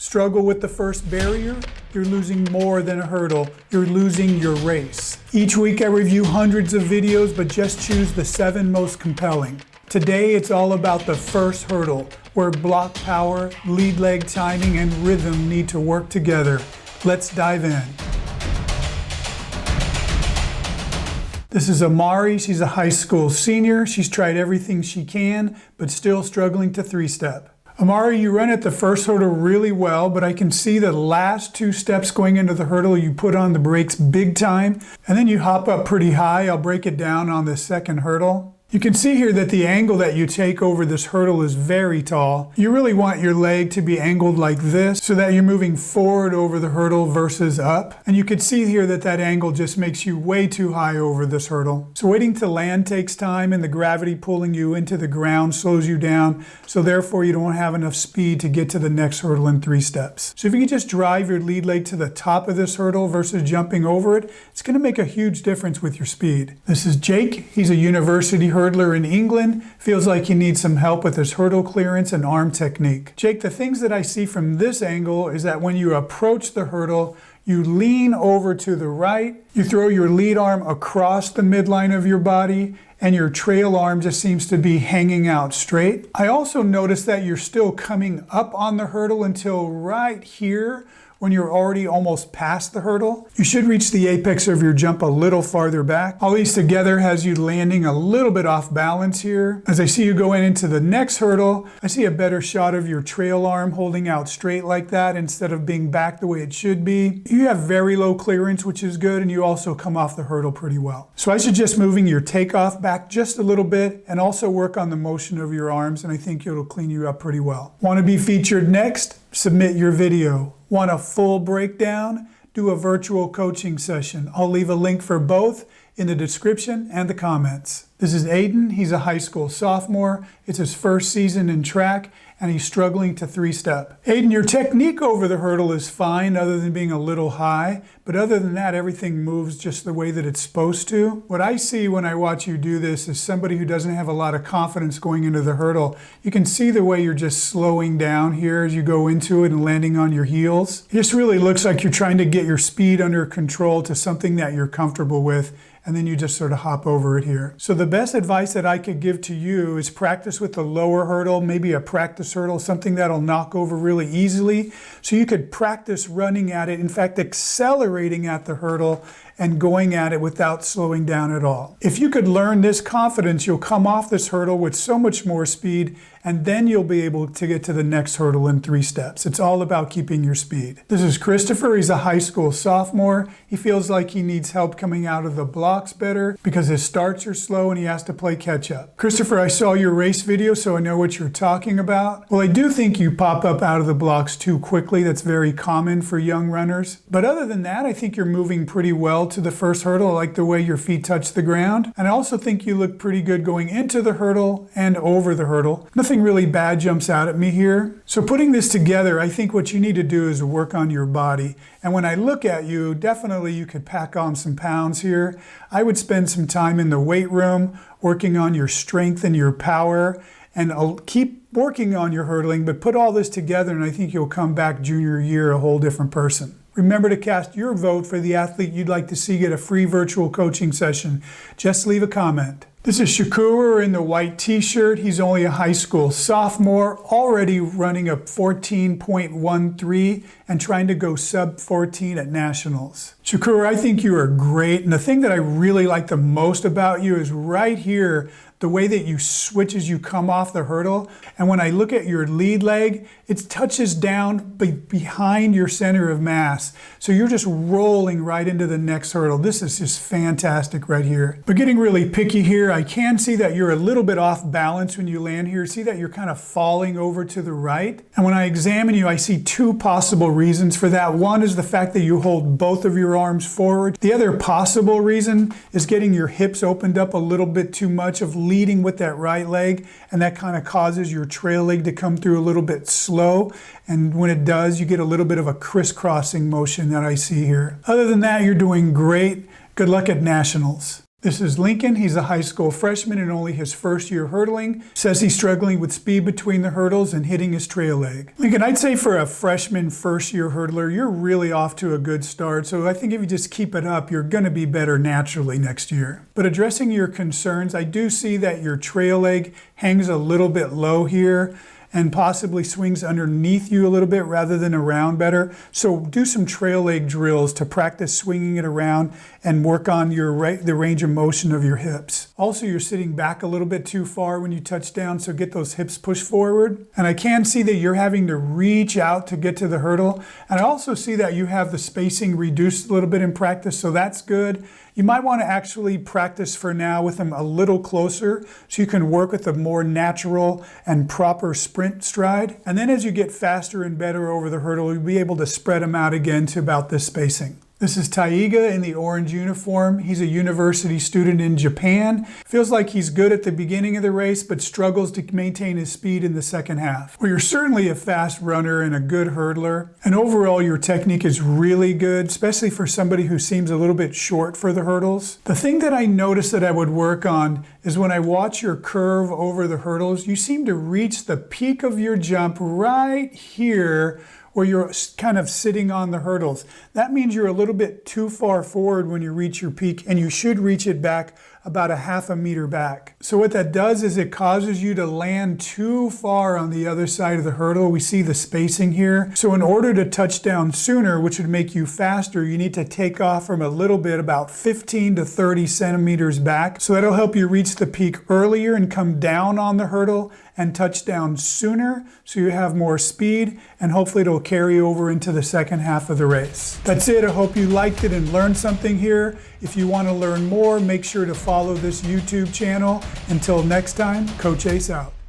Struggle with the first barrier? You're losing more than a hurdle. You're losing your race. Each week I review hundreds of videos, but just choose the 7 most compelling. Today it's all about the first hurdle, where block power, lead leg timing, and rhythm need to work together. Let's dive in. This is Amari. She's a high school senior. She's tried everything she can, but still struggling to 3-step. Amari, you run at the first hurdle really well, but I can see the last 2 steps going into the hurdle, you put on the brakes big time, and then you hop up pretty high. I'll break it down on the second hurdle. You can see here that the angle that you take over this hurdle is very tall. You really want your leg to be angled like this so that you're moving forward over the hurdle versus up. And you can see here that that angle just makes you way too high over this hurdle. So waiting to land takes time, and the gravity pulling you into the ground slows you down. So therefore you don't have enough speed to get to the next hurdle in 3 steps. So if you can just drive your lead leg to the top of this hurdle versus jumping over it, it's going to make a huge difference with your speed. This is Jake. He's a university hurdler in England. Feels like he needs some help with his hurdle clearance and arm technique. Jake, the things that I see from this angle is that when you approach the hurdle, you lean over to the right, you throw your lead arm across the midline of your body, and your trail arm just seems to be hanging out straight. I also notice that you're still coming up on the hurdle until right here, when you're already almost past the hurdle. You should reach the apex of your jump a little farther back. All these together has you landing a little bit off balance here. As I see you going into the next hurdle, I see a better shot of your trail arm holding out straight like that instead of being back the way it should be. You have very low clearance, which is good, and you also come off the hurdle pretty well. So I suggest moving your takeoff back just a little bit and also work on the motion of your arms, and I think it'll clean you up pretty well. Want to be featured next? Submit your video. Want a full breakdown? Do a virtual coaching session. I'll leave a link for both in the description and the comments. This is Ayden. He's a high school sophomore. It's his first season in track, and he's struggling to 3-step. Ayden, your technique over the hurdle is fine other than being a little high, but other than that, everything moves just the way that it's supposed to. What I see when I watch you do this is somebody who doesn't have a lot of confidence going into the hurdle. You can see the way you're just slowing down here as you go into it and landing on your heels. It just really looks like you're trying to get your speed under control to something that you're comfortable with, and then you just sort of hop over it here. So the best advice that I could give to you is practice with the lower hurdle, maybe a practice hurdle, something that'll knock over really easily. So you could practice running at it, in fact, accelerating at the hurdle and going at it without slowing down at all. If you could learn this confidence, you'll come off this hurdle with so much more speed, and then you'll be able to get to the next hurdle in 3 steps. It's all about keeping your speed. This is Christopher. He's a high school sophomore. He feels like he needs help coming out of the blocks better because his starts are slow and he has to play catch up. Christopher, I saw your race video, so I know what you're talking about. Well, I do think you pop up out of the blocks too quickly. That's very common for young runners. But other than that, I think you're moving pretty well to the first hurdle. I like the way your feet touch the ground. And I also think you look pretty good going into the hurdle and over the hurdle. Nothing really bad jumps out at me here. So putting this together, I think what you need to do is work on your body. And when I look at you, definitely you could pack on some pounds here. I would spend some time in the weight room working on your strength and your power, and I'll keep working on your hurdling, but put all this together and I think you'll come back junior year a whole different person. Remember to cast your vote for the athlete you'd like to see get a free virtual coaching session. Just leave a comment. This is Shukuru in the white t-shirt. He's only a high school sophomore, already running a 14.13 and trying to go sub 14 at nationals. Shukuru, I think you are great. And the thing that I really like the most about you is right here, the way that you switch as you come off the hurdle. And when I look at your lead leg, it touches down behind your center of mass. So you're just rolling right into the next hurdle. This is just fantastic right here. But getting really picky here, I can see that you're a little bit off balance when you land here. See that you're kind of falling over to the right. And when I examine you, I see 2 possible reasons for that. One is the fact that you hold both of your arms forward. The other possible reason is getting your hips opened up a little bit too much, of leading with that right leg, and that kind of causes your trail leg to come through a little bit slow, and when it does, you get a little bit of a crisscrossing motion that I see here. Other than that, you're doing great. Good luck at nationals. This is Lincoln. He's a high school freshman and only his first year hurdling. Says he's struggling with speed between the hurdles and hitting his trail leg. Lincoln, I'd say for a freshman first year hurdler, you're really off to a good start. So I think if you just keep it up, you're going to be better naturally next year. But addressing your concerns, I do see that your trail leg hangs a little bit low here and possibly swings underneath you a little bit rather than around better. So do some trail leg drills to practice swinging it around and work on the range of motion of your hips. Also, you're sitting back a little bit too far when you touch down, so get those hips pushed forward. And I can see that you're having to reach out to get to the hurdle. And I also see that you have the spacing reduced a little bit in practice, so that's good. You might want to actually practice for now with them a little closer so you can work with a more natural and proper sprint stride. And then as you get faster and better over the hurdle, you'll be able to spread them out again to about this spacing. This is Taiga in the orange uniform. He's a university student in Japan. Feels like he's good at the beginning of the race, but struggles to maintain his speed in the second half. Well, you're certainly a fast runner and a good hurdler. And overall, your technique is really good, especially for somebody who seems a little bit short for the hurdles. The thing that I noticed that I would work on is when I watch your curve over the hurdles, you seem to reach the peak of your jump right here, where you're kind of sitting on the hurdles. That means you're a little bit too far forward when you reach your peak, and you should reach it back about a half a meter back. So what that does is it causes you to land too far on the other side of the hurdle. We see the spacing here. So in order to touch down sooner, which would make you faster, you need to take off from a little bit, about 15 to 30 centimeters back. So that'll help you reach the peak earlier and come down on the hurdle and touch down sooner, so you have more speed, and hopefully it'll carry over into the second half of the race. That's it. I hope you liked it and learned something here. If you want to learn more, make sure to follow this YouTube channel. Until next time, Coach Ace out.